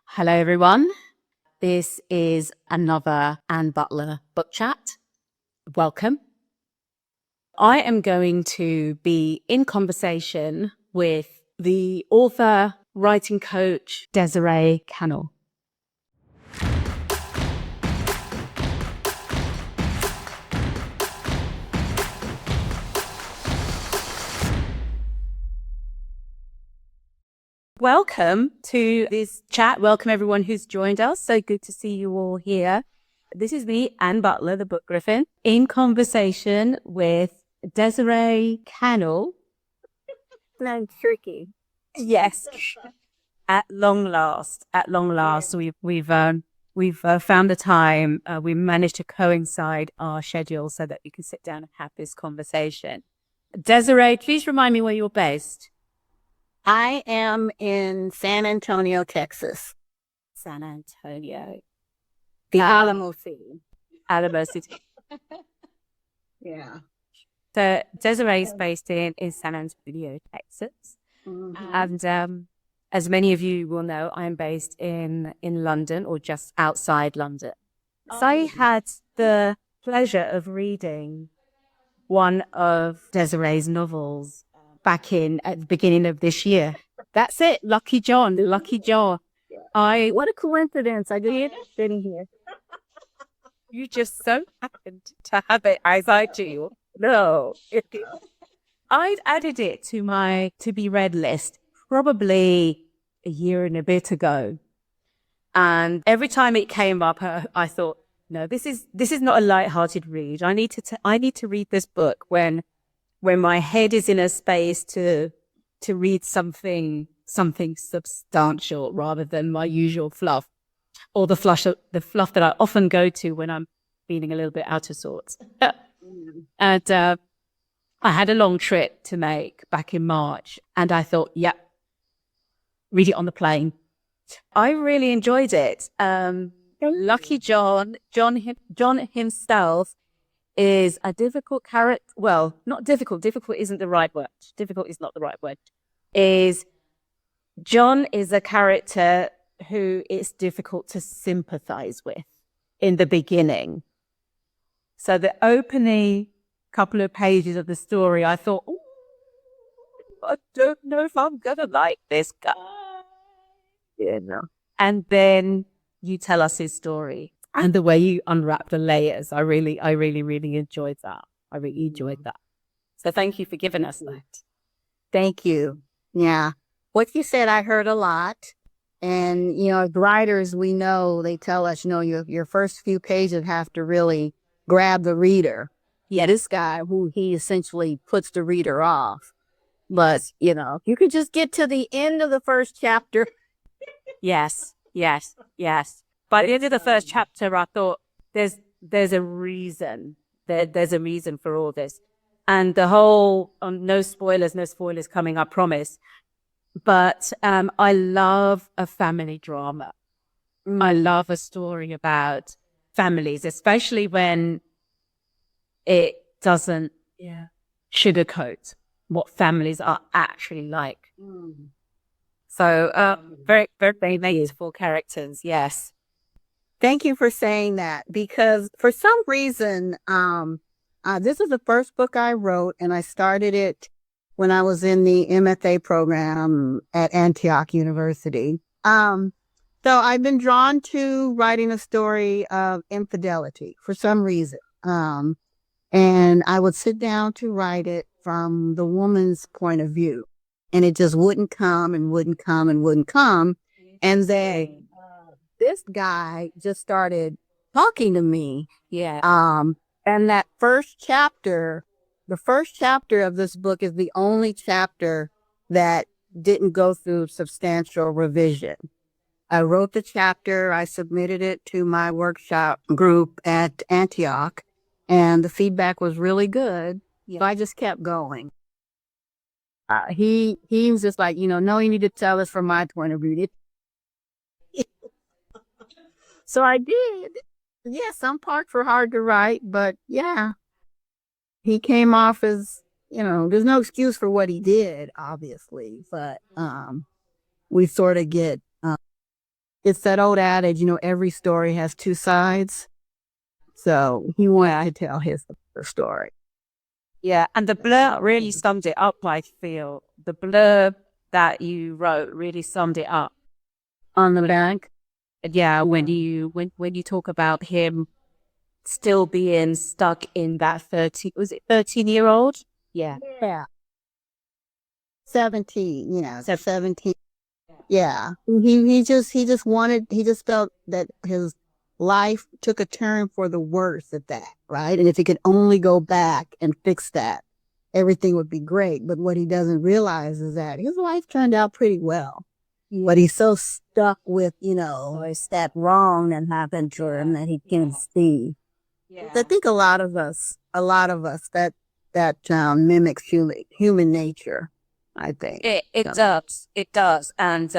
Hello, everyone. This is another Anne Butler book chat. Welcome. I am going to be in conversation with the author, writing coach, Desiree Kannel. Welcome to this chat. Welcome everyone who's joined us. So good to see you all here. This is me, Anne Butler, the book griffin, in conversation with Desiree Kannel. Not tricky. Yes, at long last, we've found the time. We managed to coincide our schedule so that we can sit down and have this conversation. Desiree, please remind me where you're based. I am in San Antonio, Texas. San Antonio. The Alamo City. Alamo City. Yeah. So Desiree is based in San Antonio, Texas. Mm-hmm. And as many of you will know, I am based in London or just outside London. So I had the pleasure of reading one of Desiree's novels back at the beginning of this year. That's it. Lucky John. What a coincidence. I did sitting here. You just so happened to have it as I do. No. I'd added it to my to be read list probably a year and a bit ago. And every time it came up, I thought, no, this is not a light-hearted read. I need to read this book when my head is in a space to read something substantial rather than my usual fluff or the fluff that I often go to when I'm feeling a little bit out of sorts. And I had a long trip to make back in March, and I thought, yeah, read it on the plane. I really enjoyed it. Lucky John himself is a difficult character. Well, not difficult. Difficult isn't the right word. Difficult is not the right word. John is a character who it's difficult to sympathize with in the beginning. So the opening couple of pages of the story, I thought, I don't know if I'm going to like this guy. And then you tell us his story and the way you unwrap the layers. I really enjoyed that. I really enjoyed that. So thank you for giving us that. Thank you. Yeah. What you said, I heard a lot. And, as writers, we know, they tell us, your first few pages have to really grab the reader. Yeah. This guy, who he essentially puts the reader off. But, you could just get to the end of the first chapter. Yes. By the end of the first chapter, I thought there's a reason. There's a reason for all this. And the whole, no spoilers coming, I promise. But I love a family drama. I love a story about families, especially when it doesn't sugarcoat what families are actually like. So very, very beautiful characters, yes. Thank you for saying that, because for some reason, this is the first book I wrote, and I started it when I was in the MFA program at Antioch University. So I've been drawn to writing a story of infidelity for some reason. And I would sit down to write it from the woman's point of view, and it just wouldn't come and wouldn't come and wouldn't come. And then this guy just started talking to me. Yeah. And that the first chapter of this book is the only chapter that didn't go through substantial revision. I wrote the chapter, I submitted it to my workshop group at Antioch, and the feedback was really good. Yeah. So I just kept going. He was just like, no, you need to tell us from my point of view. So I did. Yeah, some parts were hard to write, but yeah, he came off as, there's no excuse for what he did, obviously, but we sort of get it's that old adage, every story has two sides. So he wanted to tell his story. Yeah, and the blurb really summed it up, I feel. The blurb that you wrote really summed it up. On the back? Yeah, when you talk about him still being stuck in that 13-year-old? Yeah. Yeah. 17, 17. Yeah. Yeah. He just felt that his life took a turn for the worse at that, right? And if he could only go back and fix that, everything would be great. But what he doesn't realize is that his life turned out pretty well. But he's so stuck with, it's that wrong that happened to him that he can't see. Yeah. I think a lot of us that mimics human nature, I think. It does. And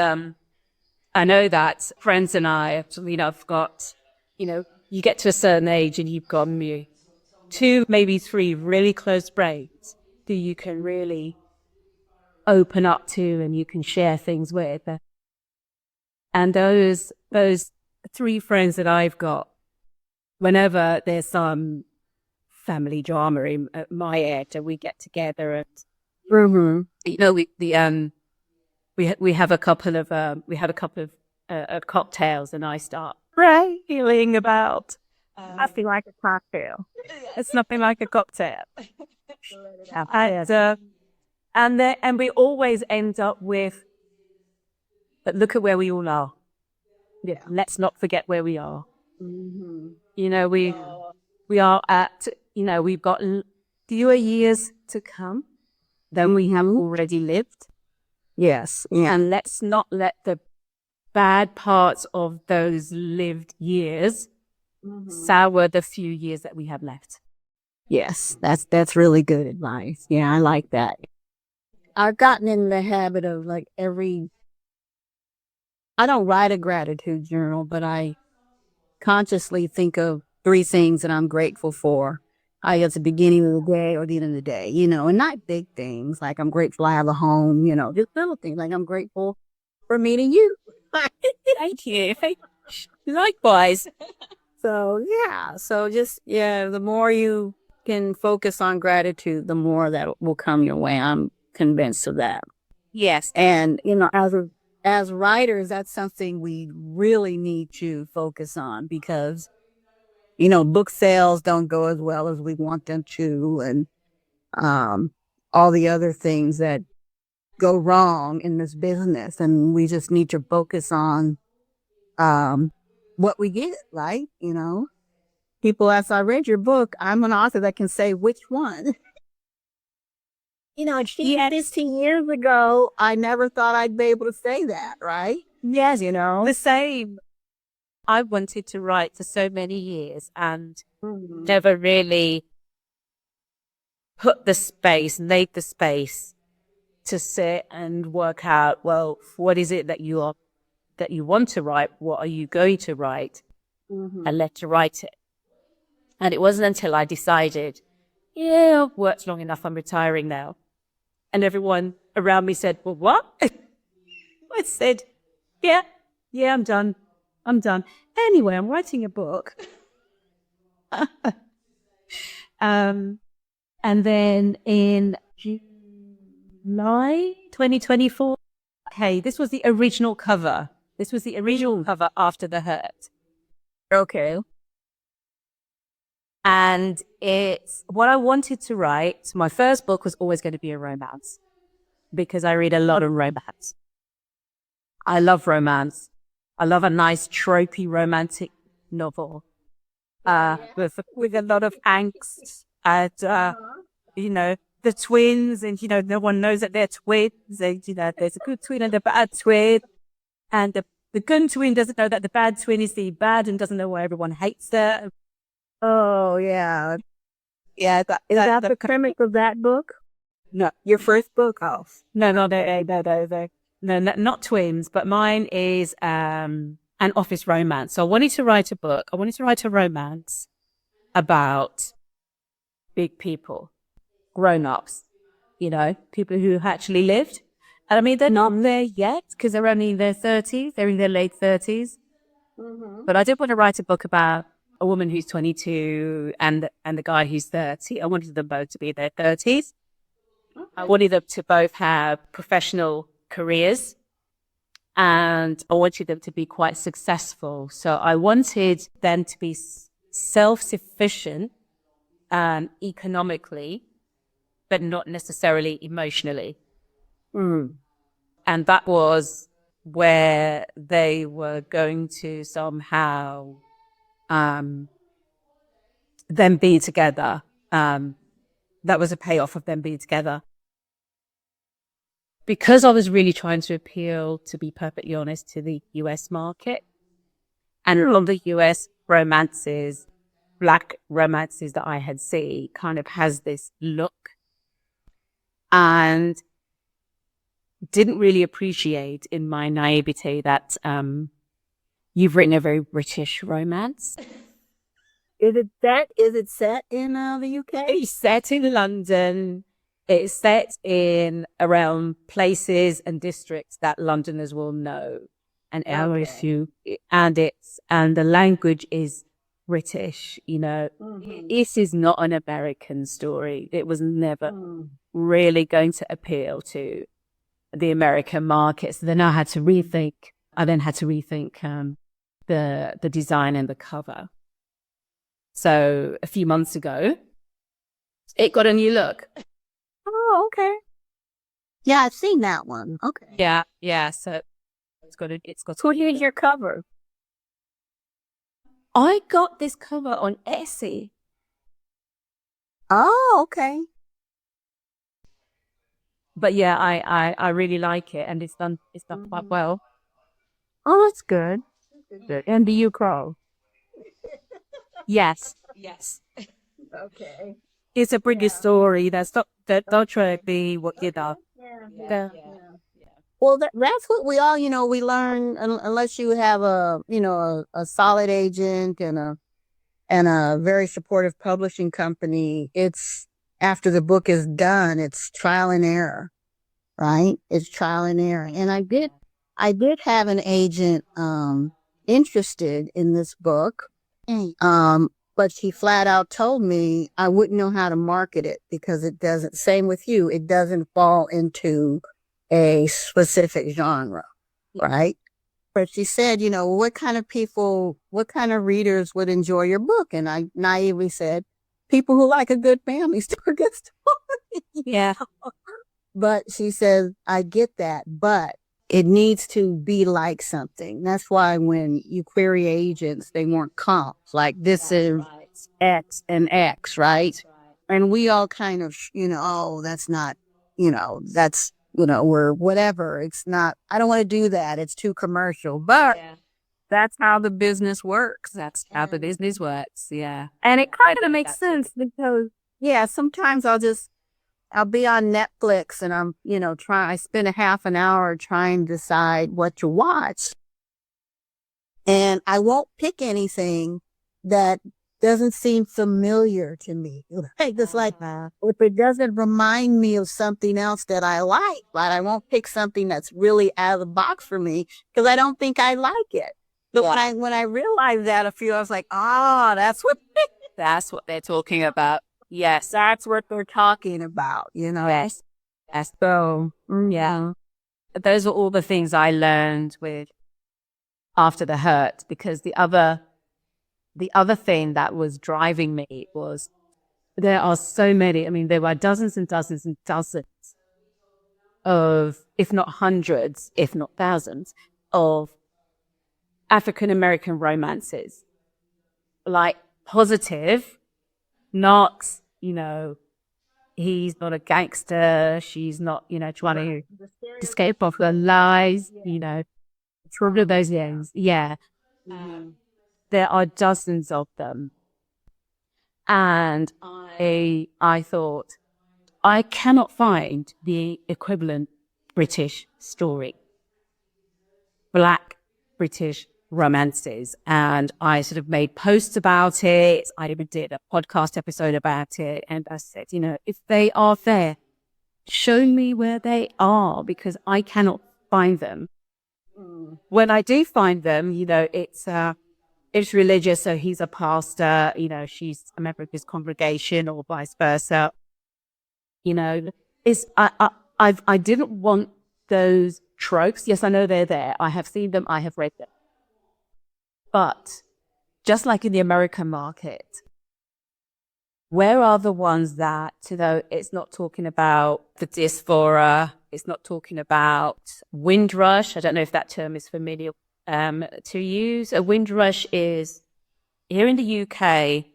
I know that friends and I, have got, you get to a certain age and you've got two, maybe three really close friends who you can really open up to and you can share things with. And those three friends that I've got, whenever there's some family drama at my age, and we get together and we have a couple of cocktails, and I start railing about nothing like a cocktail. It's nothing like a cocktail. And we always end up with, but look at where we all are. Yeah, let's not forget where we are. Mm-hmm. We are at, we've got fewer years to come than we have already lived. Yes. Yeah. And let's not let the bad parts of those lived years sour the few years that we have left. Yes, that's really good advice. Yeah, I like that. I've gotten in the habit of I don't write a gratitude journal, but I consciously think of three things that I'm grateful for. At the beginning of the day or the end of the day, and not big things like I'm grateful I have a home, just little things like I'm grateful for meeting you. Thank you. Likewise. So, yeah. So the more you can focus on gratitude, the more that will come your way. I'm convinced of that. Yes. And, as writers, that's something we really need to focus on because, book sales don't go as well as we want them to. And all the other things that go wrong in this business. And we just need to focus on what we get, right? People ask, I read your book. I'm an author that can say which one. 15 years ago, I never thought I'd be able to say that, right? Yes, the same. I wanted to write for so many years and never really made the space to sit and work out, well, what is it that you want to write? What are you going to write? And let to write it. And it wasn't until I decided, yeah, I've worked long enough, I'm retiring now. And everyone around me said, well, what? I said, yeah, I'm done. Anyway, I'm writing a book. And then in July 2024, this was the original cover. This was the original cover after The Hurt. Okay. And it's what I wanted to write. My first book was always going to be a romance because I read a lot of romance. I love romance. I love a nice tropey romantic novel with a lot of angst and, the twins and, no one knows that they're twins. And, there's a good twin and a bad twin. And the good twin doesn't know that the bad twin is the bad and doesn't know why everyone hates her. Oh, yeah. Yeah. Is that the premise of that book? No. Your first book? Oh. No, not twins, but mine is an office romance. So I wanted to write a book. I wanted to write a romance about big people, grown-ups, people who actually lived. And I mean, they're not there yet because they're only in their 30s. They're in their late 30s. But I did want to write a book about a woman who's 22 and the guy who's 30. I wanted them both to be in their 30s. I wanted them to both have professional careers, and I wanted them to be quite successful. So I wanted them to be self-sufficient economically, but not necessarily emotionally. And that was where they were going to somehow them being together. That was a payoff of them being together. Because I was really trying to appeal, to be perfectly honest, to the US market, and a lot of the US romances, Black romances that I had seen kind of has this look, and didn't really appreciate in my naivete that you've written a very British romance. Is it set in the UK? It's set in London. It's set in around places and districts that Londoners will know and areas and the language is British, you know. This is not an American story. It was never really going to appeal to the American market. So then I had to rethink. The design and the cover. So a few months ago, it got a new look. Oh, okay. Yeah, I've seen that one. Okay. Yeah. So it's got. So here's your cover. I got this cover on Etsy. Oh, okay. But yeah, I really like it, and it's done quite well. Oh, that's good. And do you crawl? Yes. Okay. It's a British story. Don't try to be what you know. Yeah. Well, that's what we all, we learn unless you have a solid agent and a very supportive publishing company. It's after the book is done, it's trial and error, right? It's trial and error. And I did have an agent, interested in this book. But she flat out told me I wouldn't know how to market it because same with you, it doesn't fall into a specific genre, right? But she said, what kind of readers would enjoy your book? And I naively said, people who like a good family story, good story. Yeah. But she says, I get that, but it needs to be like something. That's why when you query agents, they want comps. Like this is X and X, right? And we all kind of, oh, that's not, that's, we're whatever. It's not, I don't want to do that. It's too commercial. But that's how the business works. That's how the business works. Yeah. And it kind of makes sense because, sometimes I'll be on Netflix and I'm, I spend a half an hour trying to decide what to watch. And I won't pick anything that doesn't seem familiar to me. Like, it's like, if it doesn't remind me of something else that I like, but I won't pick something that's really out of the box for me because I don't think I like it. But when I realized that I was like, that's what they're talking about. Yes, that's what they're talking about, Yes. So, yeah. Those are all the things I learned with After the Hurt, because the other thing that was driving me was there are so many, I mean, there were dozens and dozens and dozens of, if not hundreds, if not thousands, of African-American romances. Like positive, not, he's not a gangster. She's not, trying to escape off her lies, one of those things. Yeah. There are dozens of them. And I thought, I cannot find the equivalent British story. Black British romances. And I sort of made posts about it. I even did a podcast episode about it. And I said, if they are there, show me where they are because I cannot find them. When I do find them, it's religious. So he's a pastor, she's a member of his congregation or vice versa. You know, is I didn't want those tropes. Yes, I know they're there. I have seen them. I have read them. But just like in the American market, where are the ones that, it's not talking about the diaspora, it's not talking about Windrush. I don't know if that term is familiar to use. A Windrush is, here in the UK,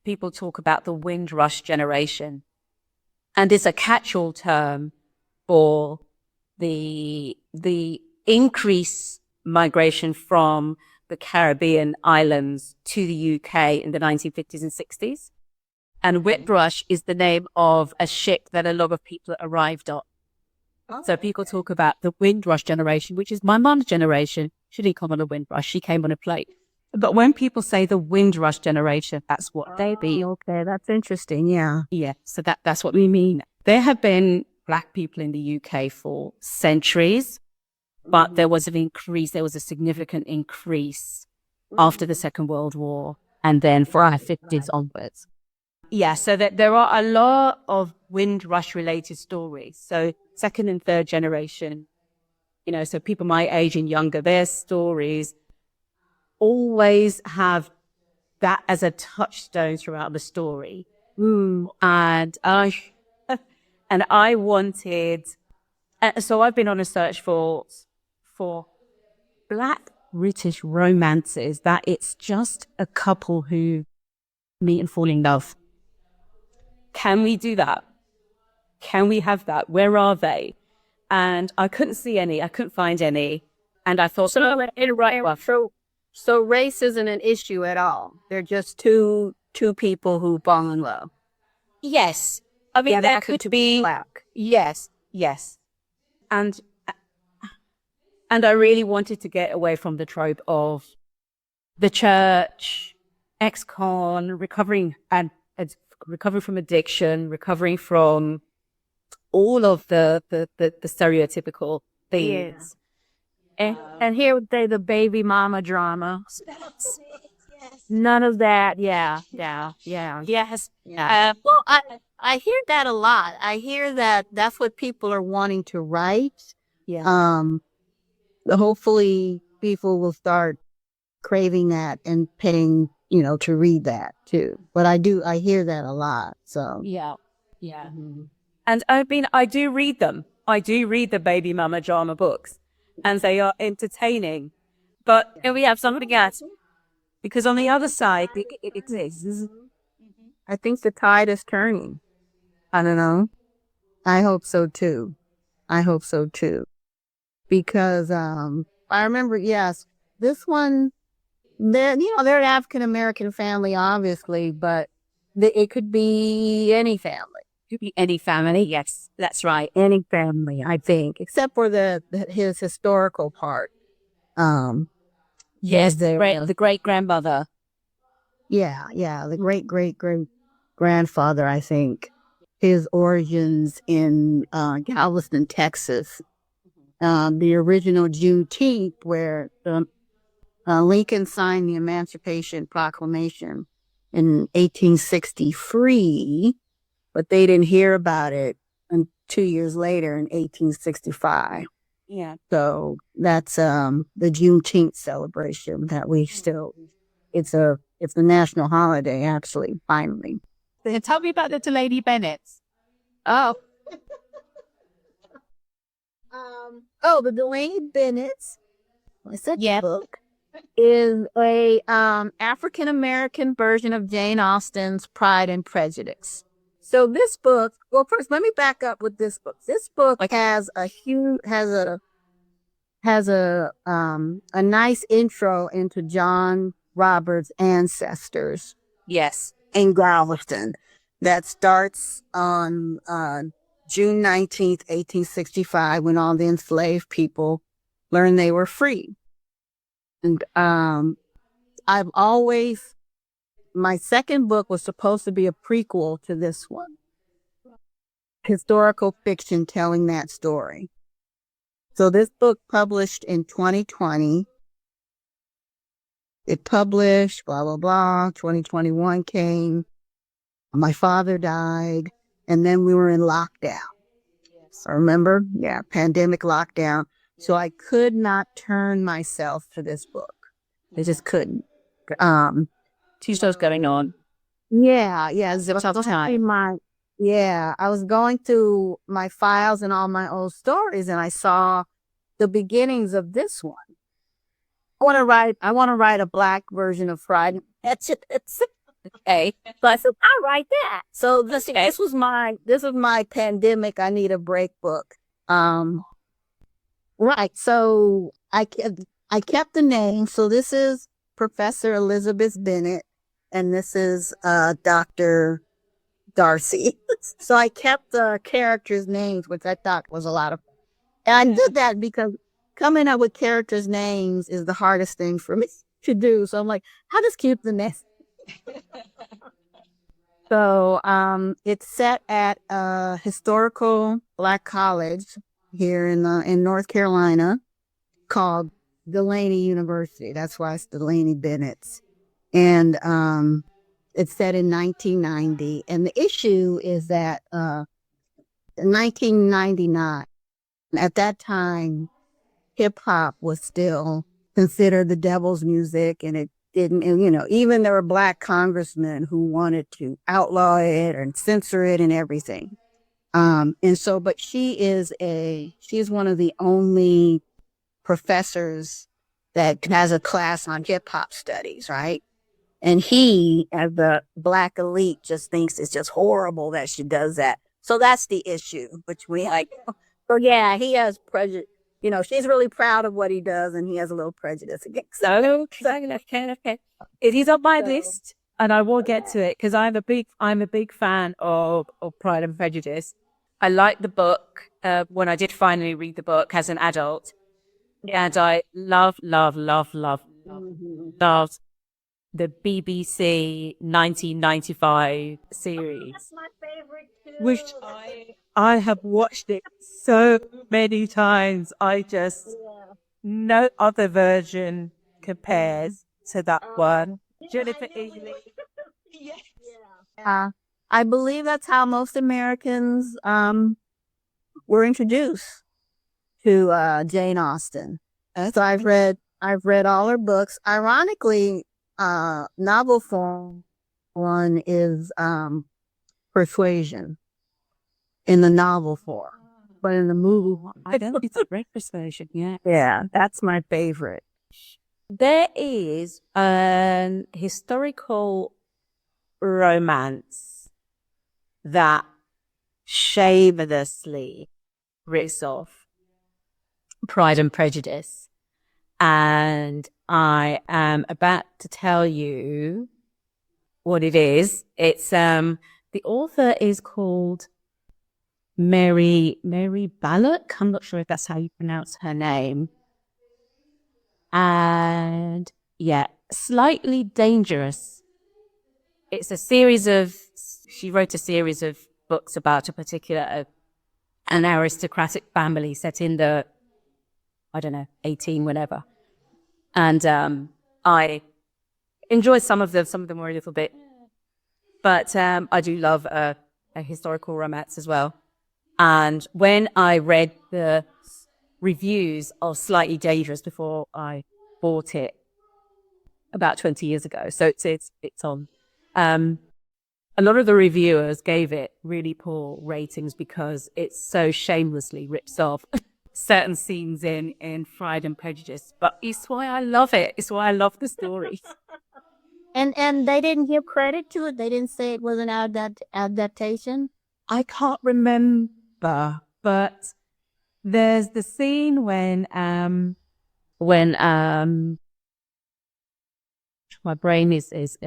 people talk about the Windrush generation. And it's a catch-all term for the increased migration from the Caribbean islands to the UK in the 1950s and 60s. And Whitrush is the name of a ship that a lot of people arrived on. So people talk about the Windrush generation, which is my mum's generation. She didn't come on a Windrush. She came on a plane. But when people say the Windrush generation, that's what they be. Okay, that's interesting. Yeah. Yeah. So that's what we mean. There have been Black people in the UK for centuries, but there was a significant increase after the Second World War and then for our 50s onwards. Yeah, so that there are a lot of Windrush related stories. So second and third generation, so people my age and younger, their stories always have that as a touchstone throughout the story. And I wanted, so I've been on a search for Black British romances that it's just a couple who meet and fall in love. Can we do that? Can we have that? Where are they? And I couldn't see any. I couldn't find any. And I thought, So race isn't an issue at all. They're just two people who fall in love. yes. I mean, that could be Black. yes, yes. And I really wanted to get away from the trope of the church, ex-con, recovering from addiction, recovering from all of the stereotypical things. And here they the baby mama drama. None of that. Yeah. Yes. Well, I hear that a lot. I hear that that's what people are wanting to write. Yeah. Hopefully people will start craving that and paying, to read that too. But I hear that a lot. So Yeah. And I do read them. I do read the baby mama drama books, and they are entertaining. But here we have something else, because on the other side, it exists. I think the tide is turning. I don't know. I hope so too. Because I remember, yes, this one, they're an African American family, obviously, but it could be any family. Could be any family. Yes, that's right. Any family, I think, except for his historical part. Yes, the great grandmother. Yeah, the great grandfather, I think, his origins in Galveston, Texas. The original Juneteenth, where Lincoln signed the Emancipation Proclamation in 1863, but they didn't hear about it until 2 years later in 1865. Yeah. So that's the Juneteenth celebration that we still. It's a national holiday, actually. Finally. Tell me about the Lady Bennets. Oh. The Delaney Bennett's. It's a book. Is a African American version of Jane Austen's Pride and Prejudice. So this book. Well, first, let me back up with this book. This book has a nice intro into John Roberts' ancestors. Yes. In Galveston, that starts on June 19th, 1865, when all the enslaved people learned they were free. And my second book was supposed to be a prequel to this one. historical fiction telling that story. So this book published in 2020. It published, blah, blah, blah. 2021 came. My father died. And then we were in lockdown. I remember? Yeah, pandemic lockdown. So I could not turn myself to this book. I just couldn't. Two shows going on. Yeah, I was going through my files and all my old stories, and I saw the beginnings of this one. I want to write a Black version of Friday. That's it. Okay. So I said, I'll write that. So this was my pandemic. I need a break book. Right. So I kept the name. So this is Professor Elizabeth Bennett, and this is Dr. Darcy. So I kept the characters' names, which I thought was a lot of fun. And I did that because coming up with characters' names is the hardest thing for me to do. So I'm like, I'll just keep the name. So it's set at a historical Black college here in North Carolina called Delaney University. That's why it's Delaney Bennett's. And it's set in 1990. And the issue is that in 1999, at that time, hip hop was still considered the devil's music, and it didn't, and, even there were Black congressmen who wanted to outlaw it and censor it and everything. And so, but she's one of the only professors that has a class on hip hop studies, right? And he, as the Black elite, just thinks it's just horrible that she does that. So that's the issue between, so yeah, he has prejudice. She's really proud of what he does, and he has a little prejudice against it. Okay. It is on my list, and I will get to it because I'm a big fan of Pride and Prejudice. I liked the book when I did finally read the book as an adult, and I loved the BBC 1995 series. That's my favorite too. Which I have watched it so many times. No other version compares to that one. Jennifer Ely. Yes. Yeah. I believe that's how most Americans were introduced to Jane Austen. So I've read all her books. Ironically, novel form one is Persuasion in the novel form, but in the movie, I don't think it's read Persuasion yet. yeah, that's my favorite. There is an historical romance that shamelessly rips off Pride and Prejudice. And I am about to tell you what it is. It's the author is called Mary Ballock. I'm not sure if that's how you pronounce her name. And yeah, Slightly Dangerous. It's she wrote a series of books about an aristocratic family set in the, 18 whenever. And I enjoyed some of them were a little bit, but I do love a historical romance as well. And when I read the reviews of Slightly Dangerous before I bought it about 20 years ago, so it's on. A lot of the reviewers gave it really poor ratings because it so shamelessly rips off certain scenes in Pride and Prejudice. But it's why I love it. It's why I love the story. And they didn't give credit to it. They didn't say it was an adaptation. I can't remember, but there's the scene when my brain is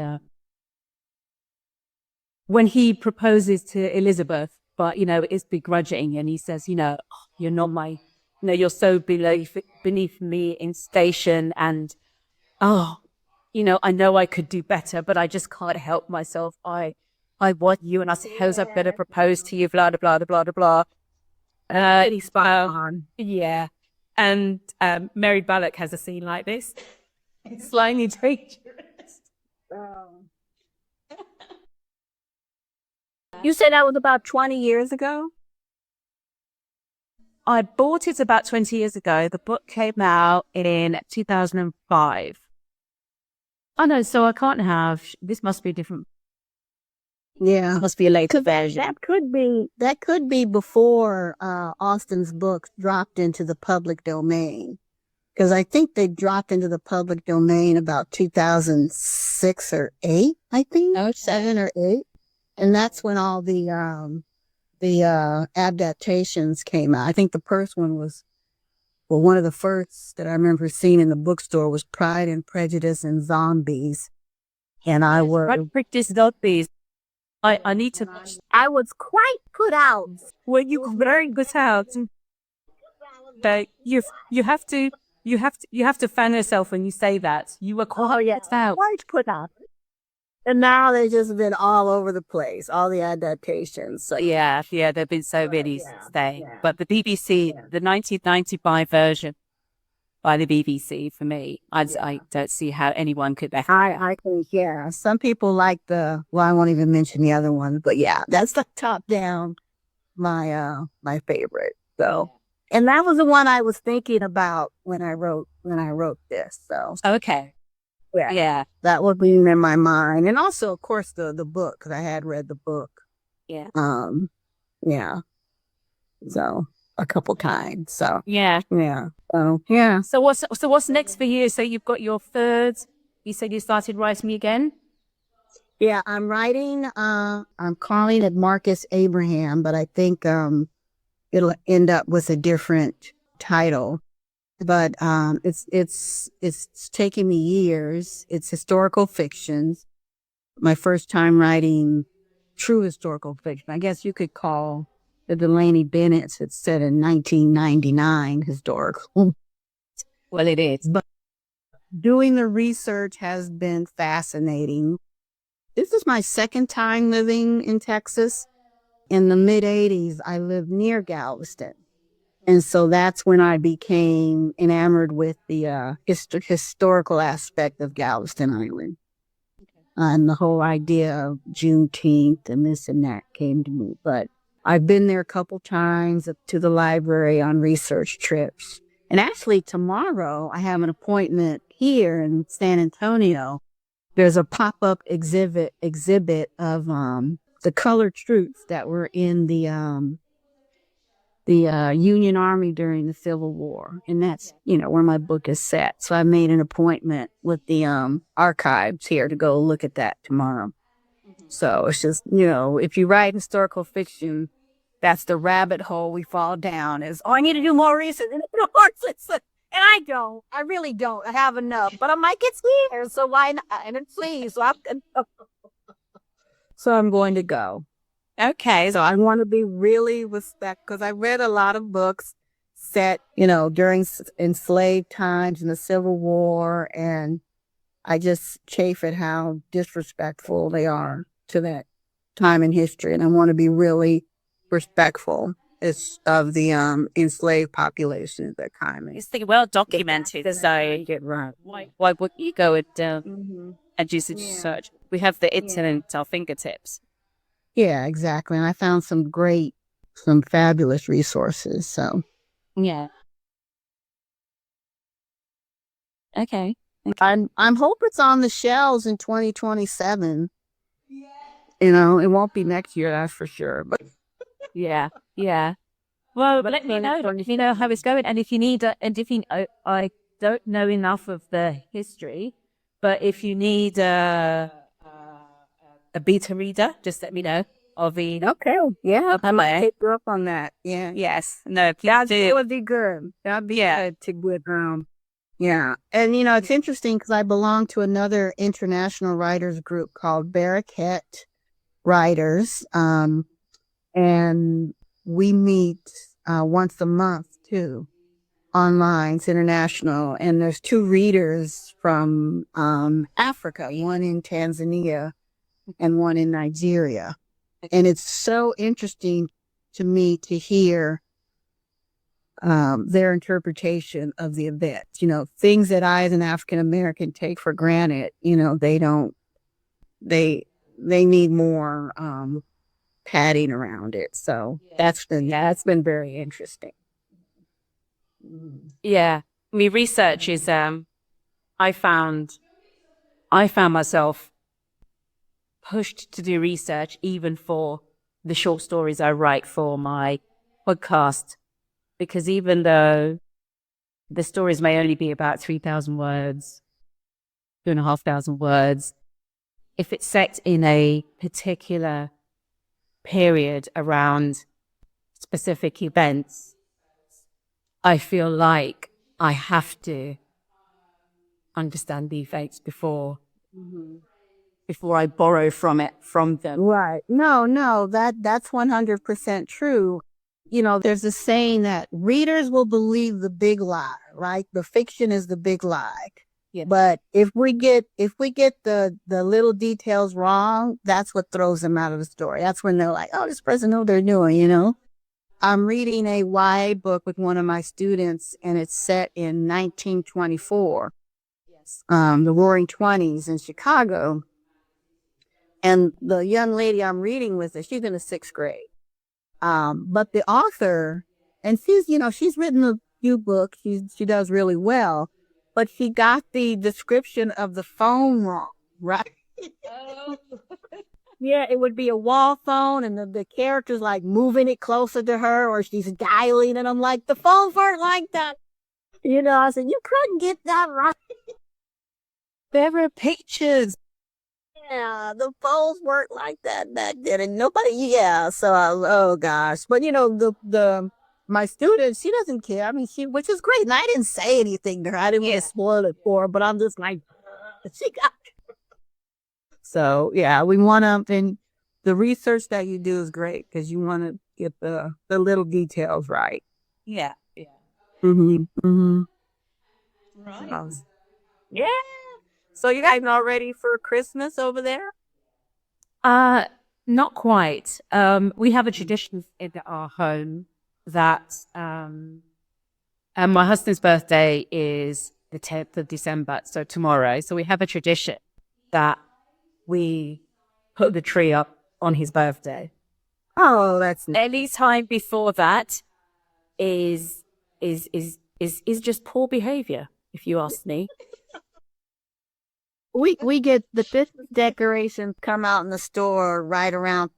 when he proposes to Elizabeth, but it's begrudging, and he says, you're not my, you're so beneath me in station, and I know I could do better, but I just can't help myself. I want you. And I said, how's I better propose to you? Blah, blah, blah, blah, blah, blah. Pretty spot on. Yeah. And Mary Bullock has a scene like this. It's slightly dangerous. You said that was about 20 years ago? I bought it about 20 years ago. The book came out in 2005. Oh, no, so I can't have... This must be different. Yeah. Must be a later version. That could be before Austen's books dropped into the public domain. Because I think they dropped into the public domain about 2006 or 8, I think. Oh, 7 or 8. And that's when all the adaptations came out. I think the first one was, well, one of the first that I remember seeing in the bookstore was Pride and Prejudice and Zombies. And I was... Pride and Prejudice, Zombies. I need to... I was quite put out. When you were very put out. But you have to fan yourself when you say that. You were quite out. Quite put out. And now they've just been all over the place, all the adaptations. So yeah, there've been so many since then. But the BBC, the 1995 version by the BBC, for me, I don't see how anyone could. I think, yeah. Some people like well, I won't even mention the other one, but yeah, that's the top down, my favorite. So, and that was the one I was thinking about when I wrote this. So okay. Yeah. That would be in my mind. And also, of course, the book, because I had read the book. Yeah. Yeah. So a couple times. So yeah. So yeah. So what's next for you? So you've got your third. You said you started writing again. Yeah, I'm writing. I'm calling it Marcus Abraham, but I think it'll end up with a different title. But it's taken me years. It's historical fiction. My first time writing true historical fiction. I guess you could call the Delaney Bennett's. It's set in 1999 historical. Well, it is. But doing the research has been fascinating. This is my second time living in Texas. In the mid-'80s, I lived near Galveston. And so that's when I became enamored with the historical aspect of Galveston Island. And the whole idea of Juneteenth and this and that came to me. But I've been there a couple times to the library on research trips. And actually tomorrow I have an appointment here in San Antonio. There's a pop-up exhibit of the colored troops that were in the Union Army during the Civil War. And that's, where my book is set. So I made an appointment with the archives here to go look at that tomorrow. So it's just, if you write historical fiction, that's the rabbit hole we fall down is, I need to do more research. And I don't. I really don't. I have enough. But I'm like, it's here. So why not? And it's please. So I'm going to go. Okay. So I want to be really respectful because I read a lot of books set, during enslaved times in the Civil War. And I just chafe at how disrespectful they are to that time in history. And I want to be really respectful of the enslaved population at that time. It's well documented. So you get right. Why would you go and do such research? We have the internet at our fingertips. Yeah, exactly. And I found some fabulous resources. So, yeah. Okay. I'm hope it's on the shelves in 2027. It won't be next year, that's for sure. But yeah. Well, let me know if you know how it's going, and if you need, I don't know enough of the history, but if you need a beta reader, just let me know. Okay, yeah, I might hit you up on that. Yeah, yes, no, that would be good. That'd be good to good. Yeah, and it's interesting because I belong to another international writers group called Barraquette Writers, and we meet once a month too, online. It's international, and there's 2 readers from Africa, one in Tanzania and one in Nigeria. And it's so interesting to me to hear their interpretation of the event. You know, things that I, as an African American, take for granted. You know, they don't. They need more padding around it. So that's been very interesting. Yeah. I mean, research is, I found myself pushed to do research even for the short stories I write for my podcast, because even though the stories may only be about 3,000 words, 2,500 words, if it's set in a particular period around specific events, I feel like I have to understand the effects before I borrow from them. Right. No, that's 100% true. You know, there's a saying that readers will believe the big lie, right? The fiction is the big lie. Yeah. But if we get the little details wrong, that's what throws them out of the story. That's when they're like, oh, this person knows what they're doing, you know? I'm reading a YA book with one of my students, and it's set in 1924, the Roaring Twenties in Chicago. And the young lady I'm reading with, she's in the 6th grade. But the author, and she's written a few books. She does really well, but she got the description of the phone wrong, right? Oh. Yeah, it would be a wall phone, and the character's like moving it closer to her, or she's dialing, and I'm like, the phones weren't like that. You know, I said, you couldn't get that right. There were pictures. Yeah, the phones weren't like that back then, and nobody. Yeah, so oh gosh, but my student, she doesn't care. I mean, which is great, and I didn't say anything to her. I didn't want to spoil it for her, but I'm just like, she got. So yeah, we want to, and the research that you do is great because you want to get the little details right. Yeah. Mm-hmm. Mm-hmm. Right. Yeah. So you guys all ready for Christmas over there? Not quite. We have a tradition in our home that, and my husband's birthday is the 10th of December, so tomorrow. So we have a tradition that we put the tree up on his birthday. Oh, that's nice. Any time before that is just poor behavior, if you ask me. We get the Christmas decorations come out in the store right around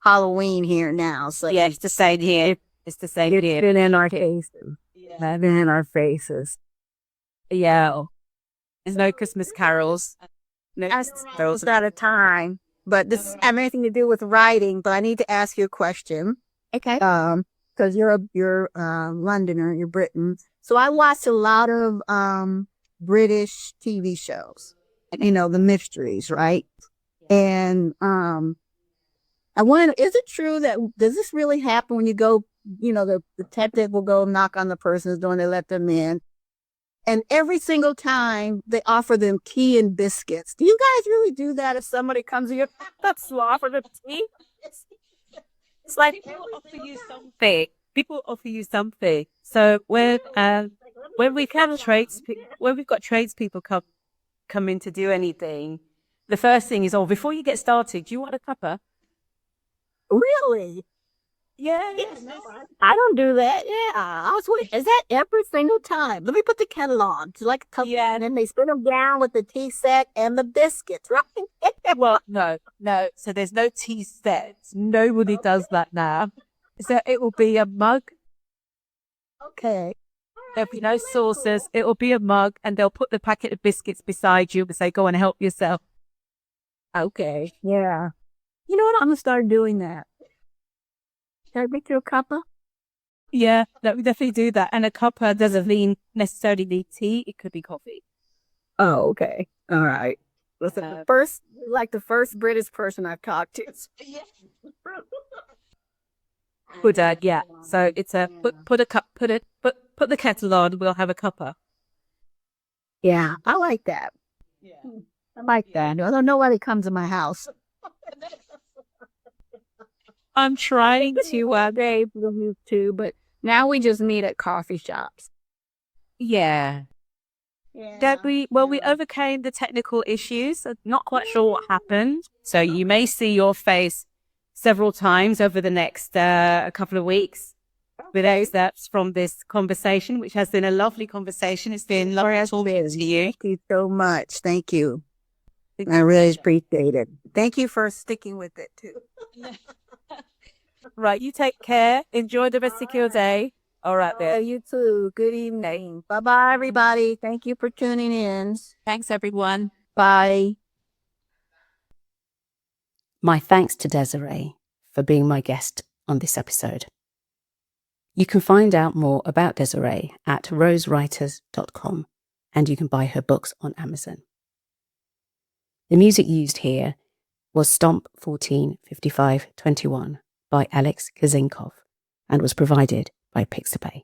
Halloween here now. So Yeah, it's the same here. It's the same here. It's been in our faces. Yeah. Been in our faces. Yeah. There's no Christmas carols. No carols at a time. But this doesn't have anything to do with writing, but I need to ask you a question. Okay. Because you're a Londoner, you're Britain. So I watch a lot of British TV shows, you know, the mysteries, right? And I wonder, is it true that, does this really happen when you go, you know, the detective will go knock on the person's door and they let them in, and every single time they offer them tea and biscuits? Do you guys really do that if somebody comes to your house to offer them tea? It's like people offer you something. People offer you something. So when we've got tradespeople come in to do anything, the first thing is, oh, before you get started, do you want a cuppa? Really? Yeah. I don't do that. Yeah. I was waiting. Is that every single time? Let me put the kettle on. It's like a cup. Yeah. And then they spin them down with the tea set and the biscuits, right? Well, no. So there's no tea sets. Nobody does that now. So it will be a mug. Okay. There'll be no saucers. It will be a mug, and they'll put the packet of biscuits beside you and say, go and help yourself. Okay. Yeah. You know what? I'm going to start doing that. Can I make you a cuppa? Yeah, that we definitely do that. And a cuppa doesn't necessarily need tea. It could be coffee. Oh, okay. All right. Listen, the first British person I've talked to. Good, yeah. So it's a put the kettle on. We'll have a cuppa. Yeah, I like that. Yeah. I like that. Although nobody comes to my house. I'm trying to, They move too, but now we just meet at coffee shops. yeah. That we overcame the technical issues. I'm not quite sure what happened. So you may see your face several times over the next couple of weeks with excerpts from this conversation, which has been a lovely conversation. It's been lovely talking to you. Thank you so much. Thank you. I really appreciate it. Thank you for sticking with it too. Right, you take care. Enjoy the rest of your day. All right, there. You too. Good evening. Bye-bye, everybody. Thank you for tuning in. Thanks, everyone. Bye. My thanks to Desiree for being my guest on this episode. You can find out more about Desiree at rosewriters.com, and you can buy her books on Amazon. The music used here was Stomp 145521 by Alex Kazinkov and was provided by Pixabay.